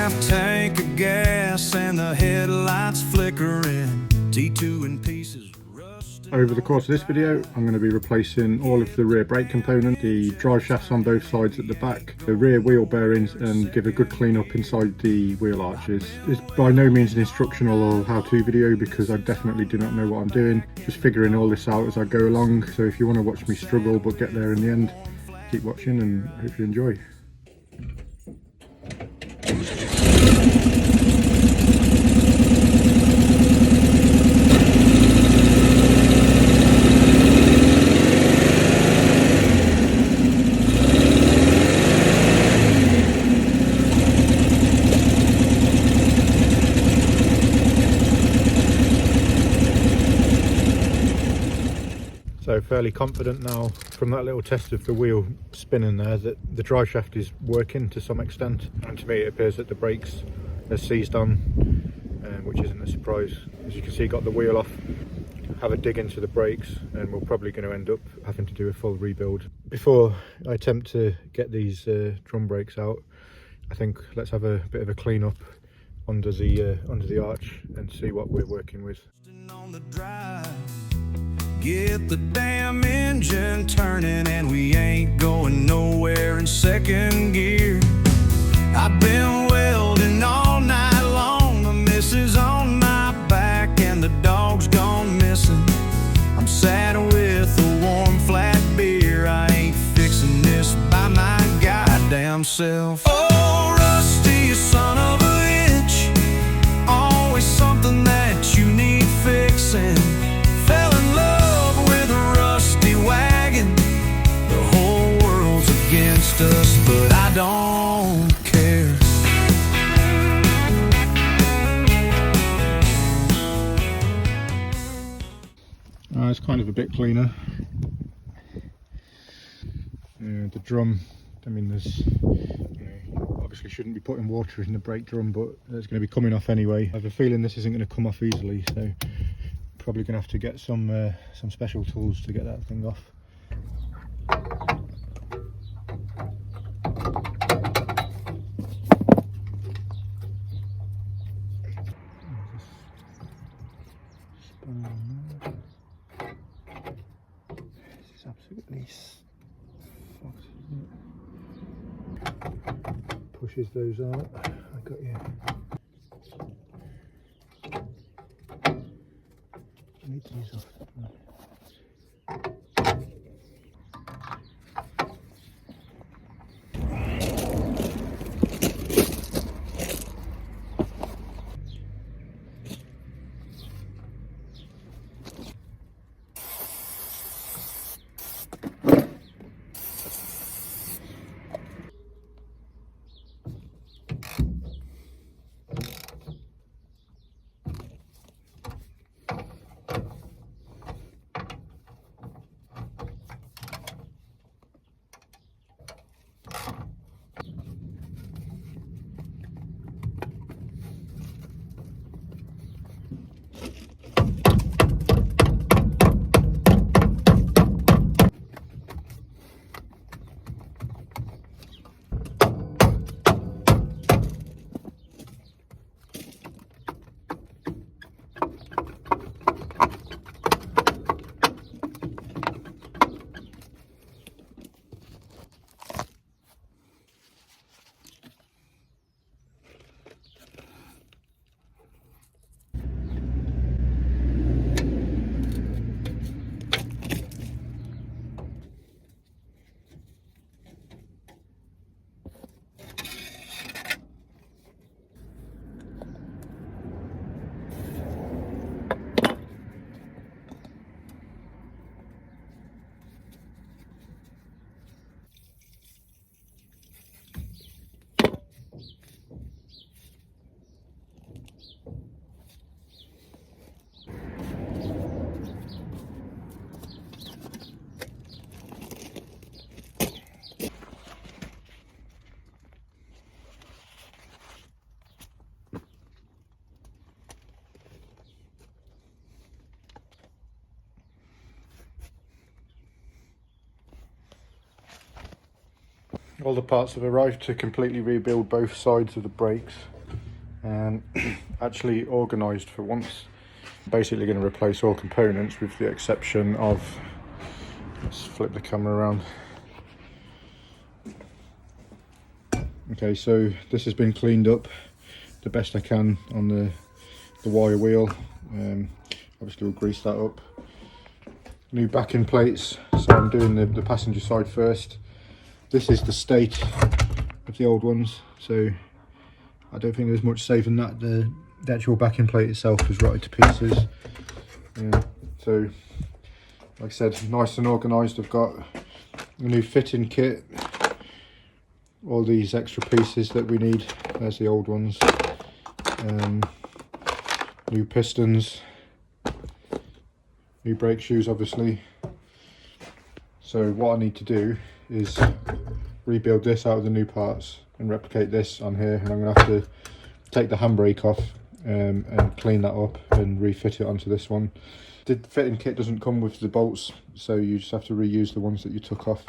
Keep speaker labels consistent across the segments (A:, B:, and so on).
A: half tank of gas and the headlights flickering. T2 in pieces.
B: Over the course of this video, I'm going to be replacing all of the rear brake component, the drive shafts on both sides at the back, the rear wheel bearings, and give a good clean up inside the wheel arches. It's by no means an instructional or how-to video because I definitely do not know what I'm doing. Just figuring all this out as I go along, so if you want to watch me struggle but get there in the end, keep watching and hope you enjoy. So fairly confident now from that little test of the wheel spinning there that the drive shaft is working to some extent, and to me it appears that the brakes are seized on, which isn't a surprise. As you can see, got the wheel off, have a dig into the brakes, and we're probably going to end up having to do a full rebuild. Before I attempt to get these drum brakes out, I think let's have a bit of a clean up under the arch and see what we're working with.
A: Get the damn engine turning and we ain't going nowhere in second gear. I've been welding all night long, the missus on my back and the dog's gone missing. I'm sat with a warm flat beer, I ain't fixing this by my goddamn self. Oh, Rusty, you son of a bitch, always something that you need fixing. Fell in love with a rusty wagon, the whole world's against us, but I don't care.
B: It's kind of a bit cleaner. The drum, I mean, there's, obviously shouldn't be putting water in the brake drum, but it's going to be coming off anyway. I have a feeling this isn't going to come off easily, so probably going to have to get some special tools to get that thing off. This is absolutely fucked, isn't it? Pushes those out. I got you. I need these off. All the parts have arrived to completely rebuild both sides of the brakes. and actually organised for once. Basically going to replace all components with the exception of, let's flip the camera around. Okay, so this has been cleaned up the best I can on the wire wheel. Obviously we'll grease that up. New backing plates, so I'm doing the passenger side first. This is the state of the old ones, so I don't think there's much saving that. The actual backing plate itself was rotted to pieces. So like I said, nice and organised. I've got a new fitting kit, all these extra pieces that we need. There's the old ones. New pistons, new brake shoes obviously. So what I need to do is rebuild this out of the new parts and replicate this on here, and I'm going to have to take the handbrake off and clean that up and refit it onto this one. The fitting kit doesn't come with the bolts, so you just have to reuse the ones that you took off.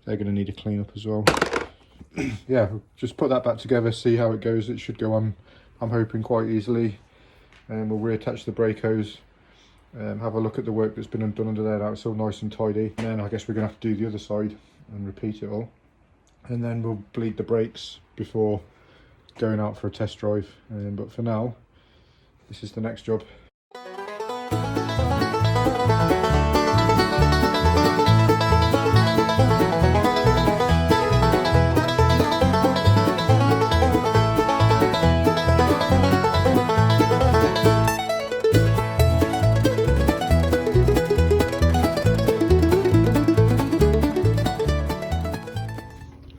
B: They're going to need a clean up as well. Yeah, just put that back together, see how it goes. It should go on, I'm hoping, quite easily. And we'll reattach the brake hose, have a look at the work that's been done under there. Now it's all nice and tidy. And then I guess we're going to have to do the other side and repeat it all. And then we'll bleed the brakes before going out for a test drive. But for now, this is the next job.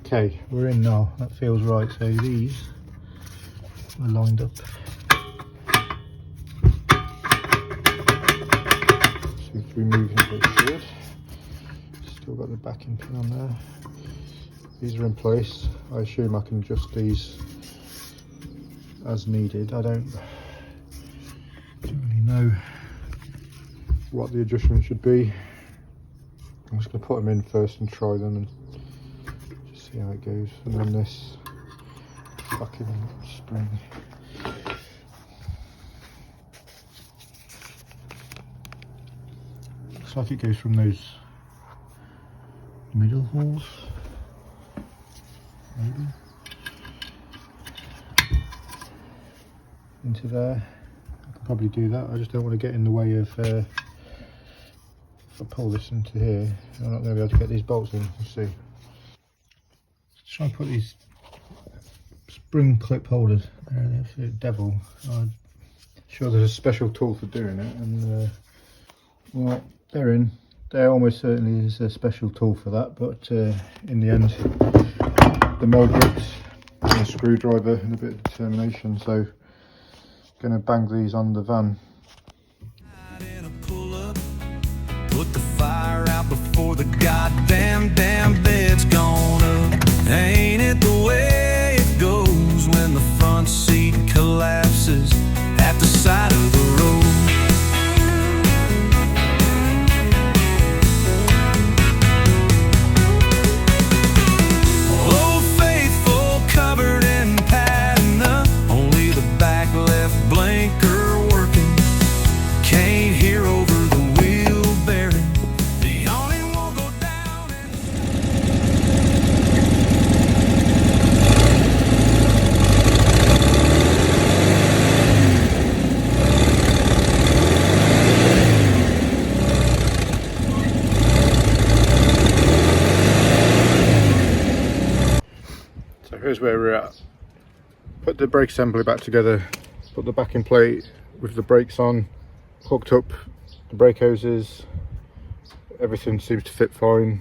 B: Okay, we're in now. That feels right. So these are lined up. So if we move into it should. Still got the backing pin on there. These are in place. I assume I can adjust these as needed. I don't really know what the adjustment should be. I'm just going to put them in first and try them and see how it goes. And then this fucking spring. Looks like it goes from those middle holes, maybe, into there. I could probably do that. I just don't want to get in the way of if I pull this into here, I'm not going to be able to get these bolts in. Let's see. Try and put these spring clip holders there. They're devil. I'm sure there's a special tool for doing it, and well, they're in. There almost certainly is a special tool for that, but in the end, the mold grips and a screwdriver and a bit of determination. So, gonna bang these on the van.
A: Put the fire out before the goddamn bed's gone up. Ain't it the way it goes when the front seat collapses at the side of the road? Oh, faithful, covered in patina, only the back left blinker working. Can't hear over the
B: Here's where we're at. Put the brake assembly back together, put the backing plate with the brakes on, hooked up the brake hoses, everything seems to fit fine.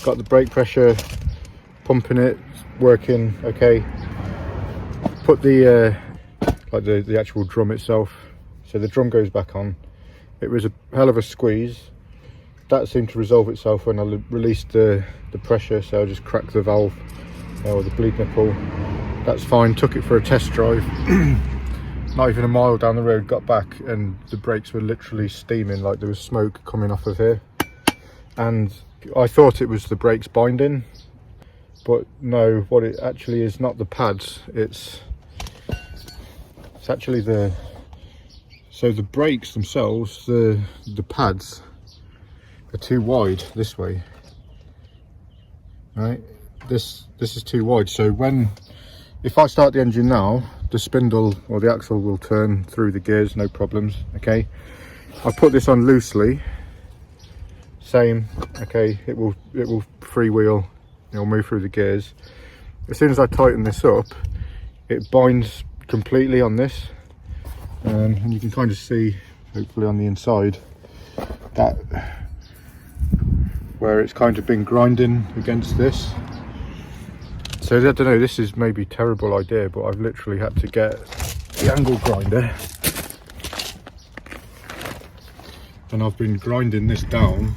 B: Got the brake pressure, pumping it, working okay. Put the like the actual drum itself, so the drum goes back on. It was a hell of a squeeze. That seemed to resolve itself when I released the pressure, so I just cracked the valve or the bleed nipple. That's fine. Took it for a test drive. Not even a mile down the road, got back and the brakes were literally steaming, like there was smoke coming off of here. And I thought it was the brakes binding, but no, what it actually is, not the pads, it's It's actually the brakes themselves, the pads are too wide this way, right? This is too wide, so if I start the engine now, the spindle or the axle will turn through the gears, no problems. Okay, I put this on loosely, same. Okay, it will freewheel, it'll move through the gears. As soon as I tighten this up, it binds completely on this, and you can kind of see, hopefully on the inside, that where it's kind of been grinding against this. So I don't know, this is maybe a terrible idea, but I've literally had to get the angle grinder and I've been grinding this down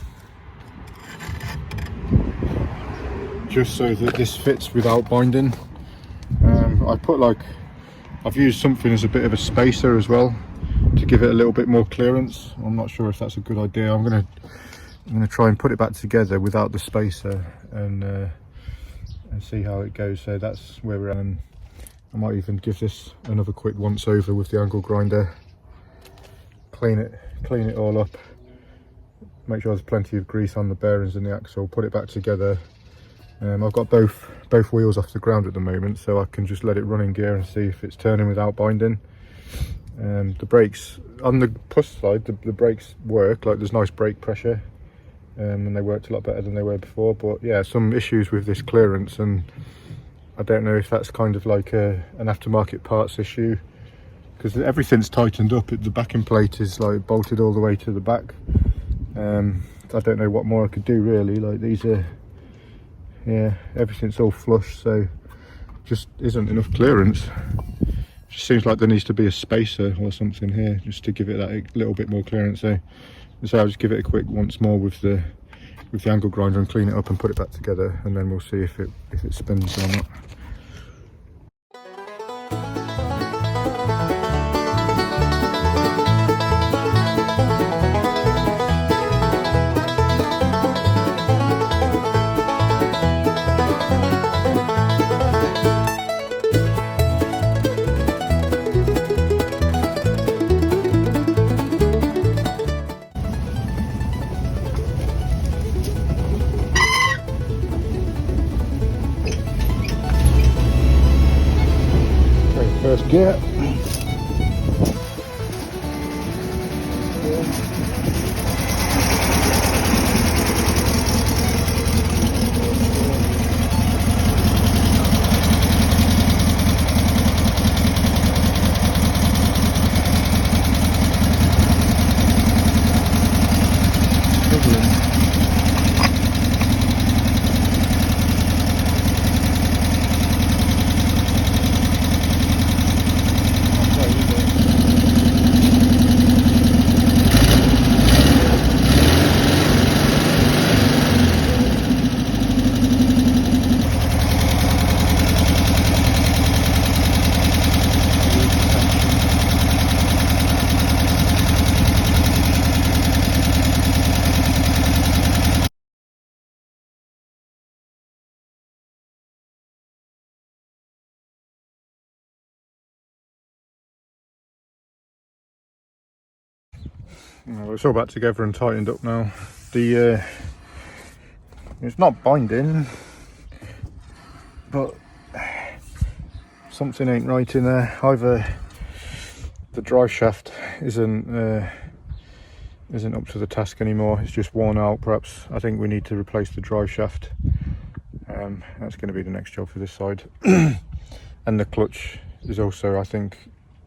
B: just so that this fits without binding. I've used something as a bit of a spacer as well to give it a little bit more clearance. I'm not sure if that's a good idea. I'm gonna try and put it back together without the spacer and see how it goes. So that's where we're at. I might even give this another quick once over with the angle grinder, clean it all up, make sure there's plenty of grease on the bearings and the axle, put it back together. I've got both wheels off the ground at the moment, so I can just let it run in gear and see if it's turning without binding. The brakes on the push side, the brakes work, like there's nice brake pressure, and they worked a lot better than they were before. But yeah, some issues with this clearance, and I don't know if that's kind of like an aftermarket parts issue, because everything's tightened up. The backing plate is like bolted all the way to the back. I don't know what more I could do really. Like these are, yeah, everything's all flush, so just isn't enough clearance. Just seems like there needs to be a spacer or something here just to give it that little bit more clearance. So I'll just give it a quick once more with the angle grinder and clean it up and put it back together, and then we'll see if it spins or not. First gear. It's all back together and tightened up now. It's not binding, but something ain't right in there. Either the drive shaft isn't up to the task anymore, it's just worn out. Perhaps I think we need to replace the drive shaft. That's going to be the next job for this side. And the clutch is also, I think,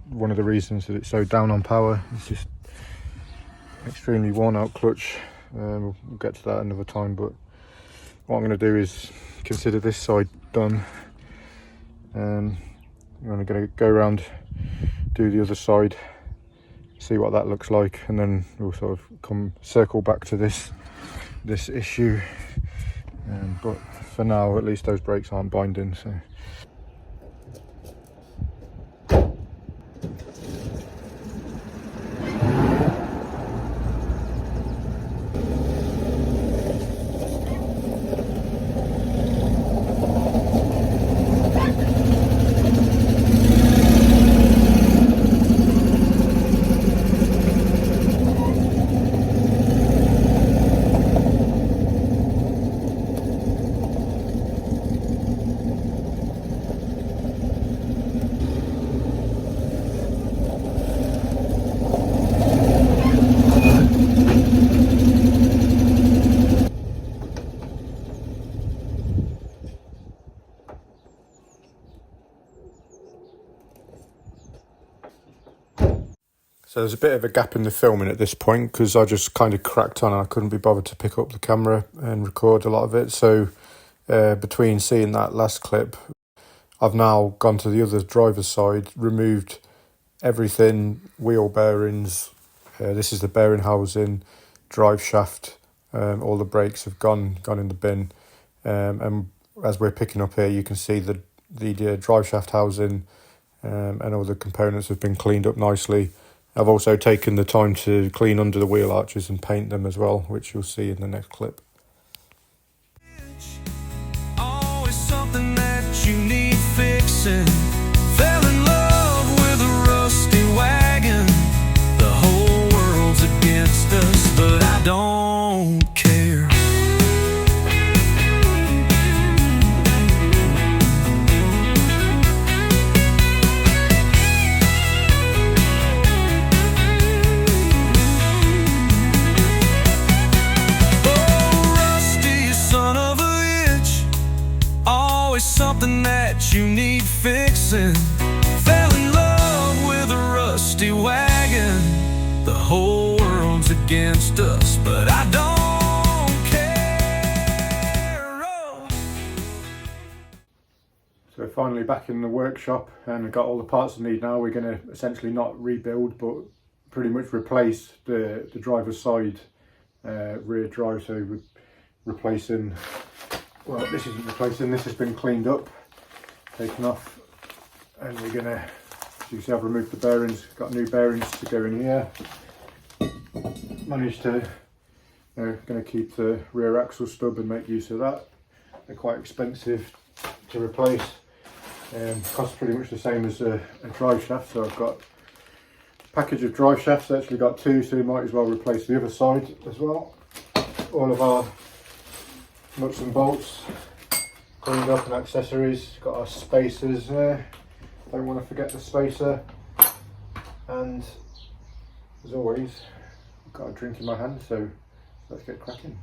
B: one of the reasons that it's so down on power. It's just extremely worn out clutch. We'll get to that another time, but what I'm going to do is consider this side done. I'm going to go around, do the other side, see what that looks like, and then we'll sort of circle back to this issue. But for now, at least those brakes aren't binding, so. So there's a bit of a gap in the filming at this point because I just kind of cracked on and I couldn't be bothered to pick up the camera and record a lot of it. So between seeing that last clip, I've now gone to the other driver's side, removed everything, wheel bearings, this is the bearing housing, drive shaft, all the brakes have gone in the bin, and as we're picking up here you can see the drive shaft housing and all the components have been cleaned up nicely. I've also taken the time to clean under the wheel arches and paint them as well, which you'll see in the next clip.
A: Always something that you need fixing. Fell in love with a rusty wagon. The whole world's against us, but I don't care. Something that you need fixing. Fell in love with a rusty wagon. The whole world's against us, but I don't care. Oh.
B: So finally back in the workshop and we've got all the parts I need now. We're going to essentially not rebuild but pretty much replace the driver's side rear drive. So we're replacing, well, this isn't replacing, this has been cleaned up, taken off, and we're gonna, as you can see, I've removed the bearings, got new bearings to go in here. Managed to, gonna keep the rear axle stub and make use of that. They're quite expensive to replace, cost pretty much the same as a drive shaft. So I've got a package of drive shafts, actually got two, so we might as well replace the other side as well. All of our nuts and bolts cleaned up and accessories, got our spacers there, don't want to forget the spacer, and as always I've got a drink in my hand, so let's get cracking.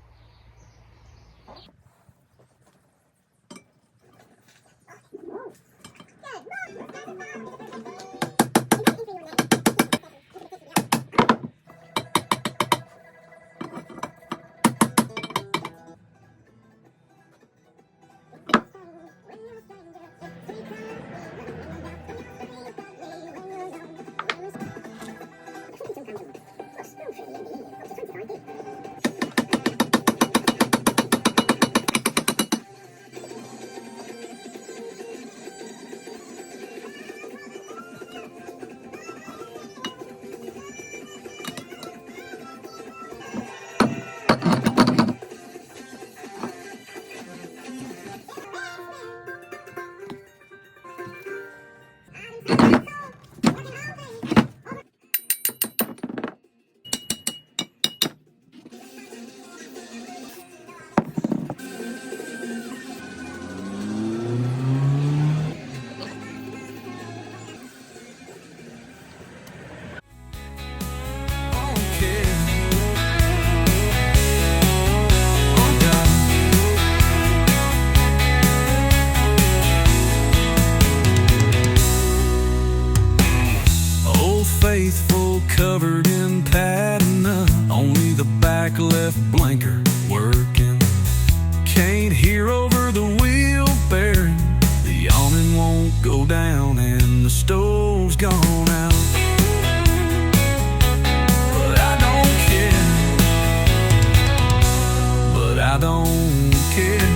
A: Faithful, covered in patina, only the back left blinker working. Can't hear over the wheel bearing, the awning won't go down and the stove's gone out. But I don't care, but I don't care,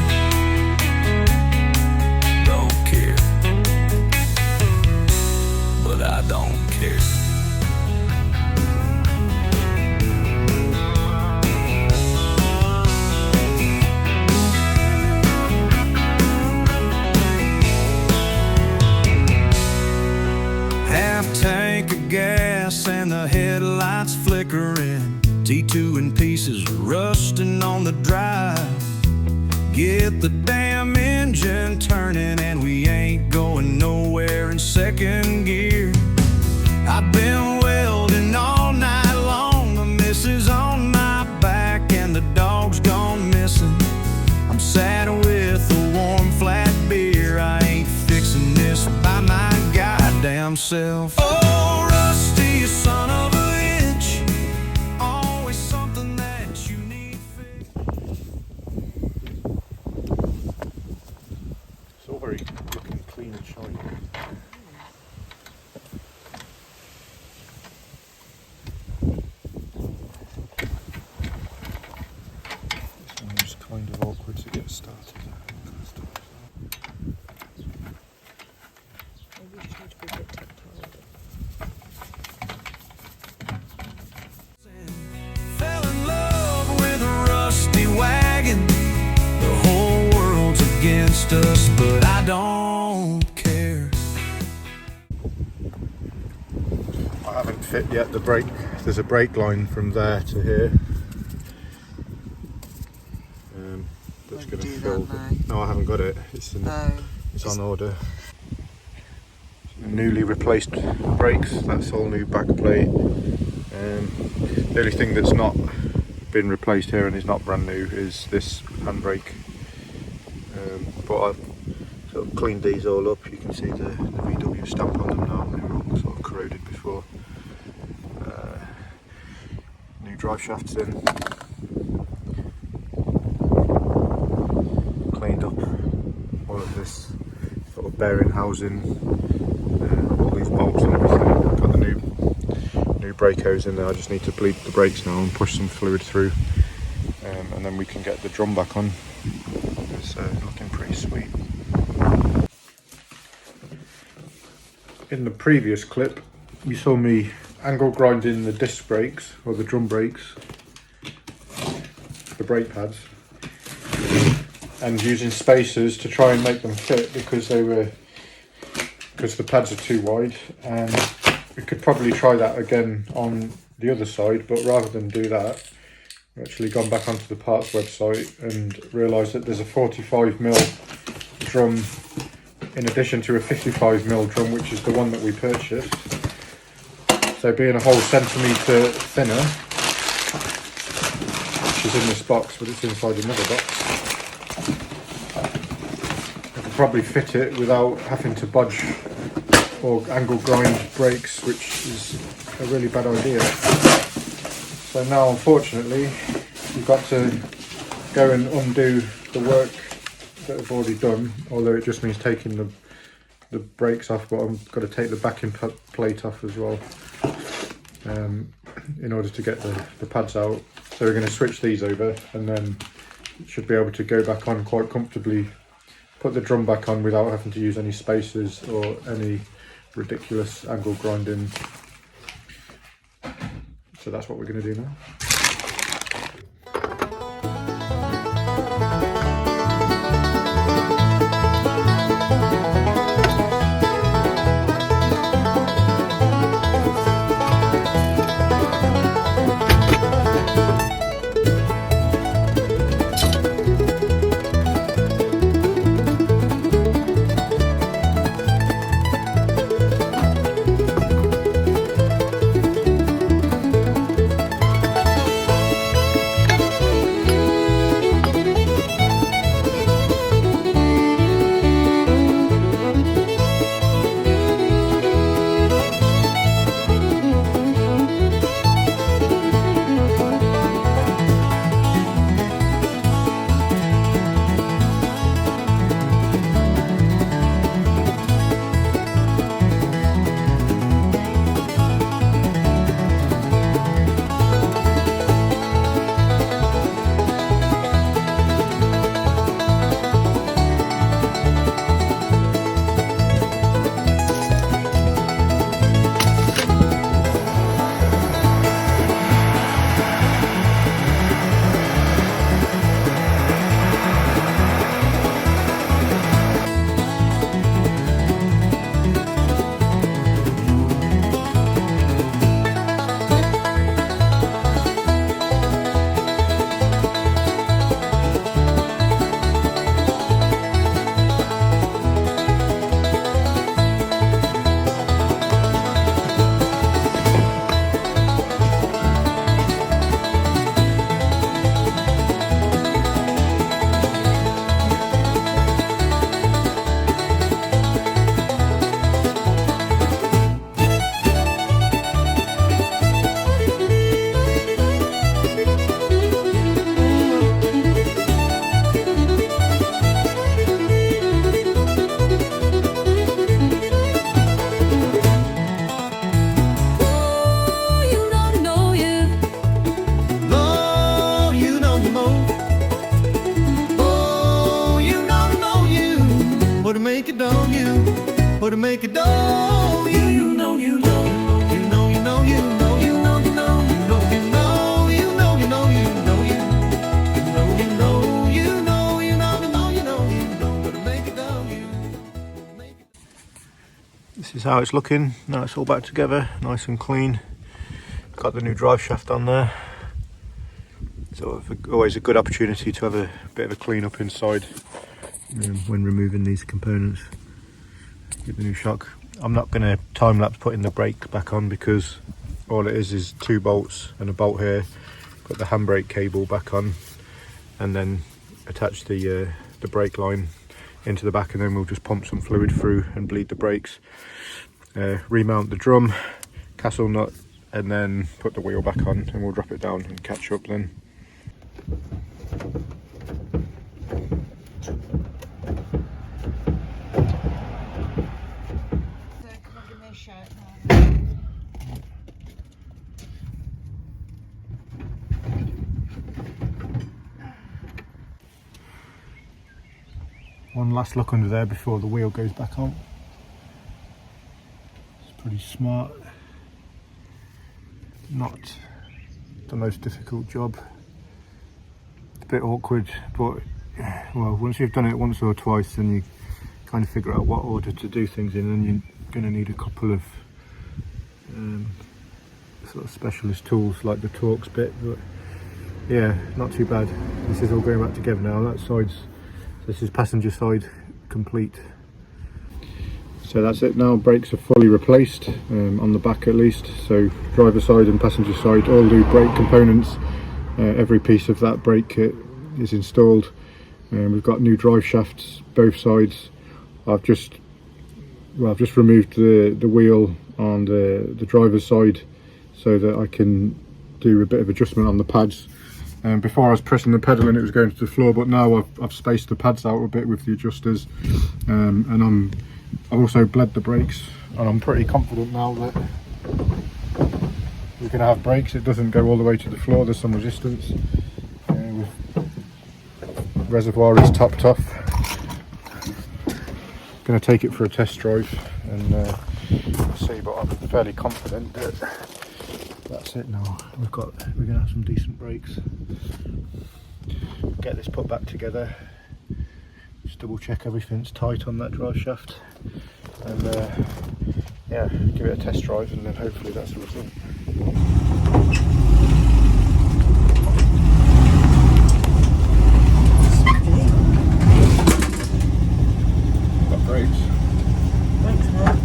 A: don't care, but I don't care. Tank of gas and the headlights flickering, T2 in pieces rusting on the drive. Get the damn engine turning and we ain't going nowhere in second gear. I've been welding all night long, the missus on my back and the dog's gone missing. I'm sat with a warm flat beer, I ain't fixing this by my goddamn self. Oh, Rusty, you son of a against us, but I don't care.
B: I haven't fit yet the brake. There's a brake line from there to here. That's going to fill. No, I haven't got it. It's on order. Newly replaced brakes. That's all new back plate. The only thing that's not been replaced here and is not brand new is this handbrake. But I've sort of cleaned these all up. You can see the VW stamp on them now. They were all sort of corroded before. New drive shafts in. Cleaned up all of this sort of bearing housing, all these bolts and everything. I've got the new brake hose in there. I just need to bleed the brakes now and push some fluid through, and then we can get the drum back on. It's looking pretty sweet. In the previous clip you saw me angle grinding the disc brakes, or the drum brakes, the brake pads, and using spacers to try and make them fit because the pads are too wide. And we could probably try that again on the other side, but rather than do that, I've actually gone back onto the parts website and realised that there's a 45mm drum in addition to a 55mm drum, which is the one that we purchased. So being a whole centimetre thinner, which is in this box, but it's inside another box, I could probably fit it without having to budge or angle grind brakes, which is a really bad idea. So now unfortunately you've got to go and undo the work that I've already done, although it just means taking the brakes off, but I've got to take the backing plate off as well, in order to get the pads out. So we're going to switch these over and then should be able to go back on quite comfortably, put the drum back on without having to use any spacers or any ridiculous angle grinding. So that's what we're going to do now.
A: make it on you, or to make it on you. You know, you know, you know, you know, you know, you know, you know, you know, you know, you know, you know, you know, you know, you know, you know, you know, you know, you know, you know, you know,
B: This is how it's looking. Now it's all back together, nice and clean. Got the new drive shaft on there. So always a good opportunity to have a bit of a clean up inside when removing these components. Get the new shock. I'm not going to time lapse putting the brake back on because all it is 2 bolts and a bolt here. Put the handbrake cable back on and then attach the brake line into the back, and then we'll just pump some fluid through and bleed the brakes. Remount the drum, castle nut, and then put the wheel back on, and we'll drop it down and catch up then. One last look under there before the wheel goes back on. It's pretty smart. Not the most difficult job. It's a bit awkward, but well, once you've done it once or twice, then you kind of figure out what order to do things in, and you're going to need a couple of sort of specialist tools like the Torx bit. But yeah, not too bad. This is all going back together now. That side's, this is passenger side complete. So that's it now. Brakes are fully replaced on the back at least. So driver side and passenger side, all new brake components. Every piece of that brake kit is installed. We've got new drive shafts both sides. I've just removed the wheel on the driver's side so that I can do a bit of adjustment on the pads. Before I was pressing the pedal and it was going to the floor, but now I've spaced the pads out a bit with the adjusters, and I've also bled the brakes, and I'm pretty confident now that we can have brakes. It doesn't go all the way to the floor. There's some resistance. Reservoir is topped off. Going to take it for a test drive and see, but I'm fairly confident that that's it now. We're going to have some decent brakes. Get this put back together. Just double check everything's tight on that drive shaft, and yeah, give it a test drive, and then hopefully that's the result. Got brakes.
C: Thanks, man.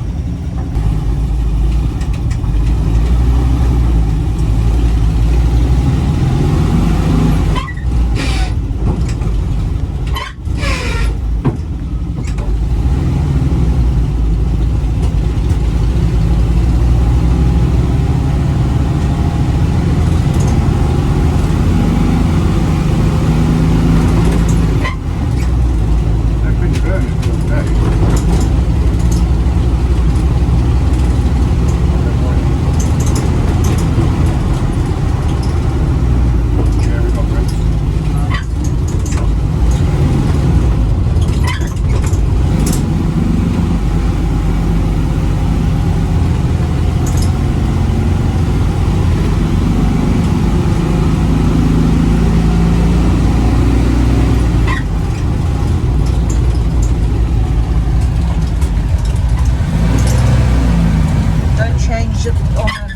C: Change it on